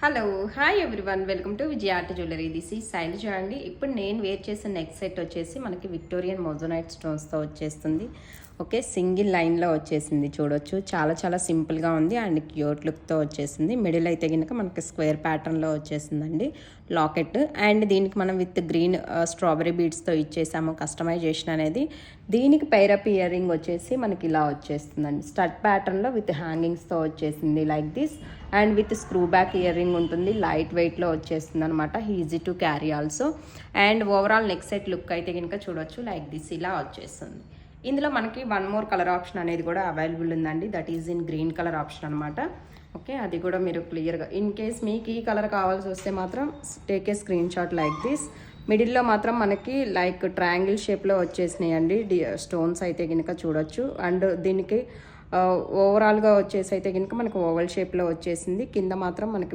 Hello hi everyone welcome to Vijaya art jewellery. This ఈ శైలజ అండి. ఇప్పుడు నేను వేర్ చేసిన నెక్స్ట్ సెట్ వచ్చేసి మనకి విక్టోరియన్ మోజోనైట్ స్టోన్స్తో వచ్చేస్తుంది. ఓకే, సింగిల్ లైన్లో వచ్చేసింది. చూడొచ్చు, చాలా చాలా సింపుల్గా ఉంది అండ్ క్యూట్ లుక్తో వచ్చేసింది. మిడిల్ అయితే కనుక మనకి స్క్వేర్ ప్యాటర్న్లో వచ్చేసిందండి లాకెట్. అండ్ దీనికి మనం విత్ గ్రీన్ స్ట్రాబెరీ బీడ్స్తో ఇచ్చేసాము కస్టమైజేషన్ అనేది. దీనికి పైరప్ ఇయర్ రింగ్ వచ్చేసి మనకి ఇలా వచ్చేస్తుందండి. స్టడ్ ప్యాటర్న్లో విత్ హ్యాంగింగ్స్తో వచ్చేసింది like this. And with screw back ear ring ఉంటుంది, లైట్ వెయిట్లో వచ్చేస్తుంది అనమాట, easy to carry also. And overall neck set look అయితే కనుక చూడొచ్చు లైక్ దిస్, ఇలా వచ్చేస్తుంది. ఇందులో మనకి వన్ మోర్ కలర్ ఆప్షన్ అనేది కూడా అవైలబుల్ ఉందండి, that is in green colour option అనమాట. ఓకే, అది కూడా మీరు క్లియర్గా ఇన్ కేస్ మీకు ఈ కలర్ కావాల్సి వస్తే మాత్రం take a screen shot like this. మిడిల్లో మాత్రం మనకి లైక్ ట్రయాంగిల్ షేప్లో వచ్చేసినాయండి స్టోన్స్ అయితే కనుక చూడొచ్చు. అండ్ దీనికి ఓవరాల్గా వచ్చేసి అయితే కనుక మనకు ఓవల్ షేప్లో వచ్చేసింది. కింద మాత్రం మనకి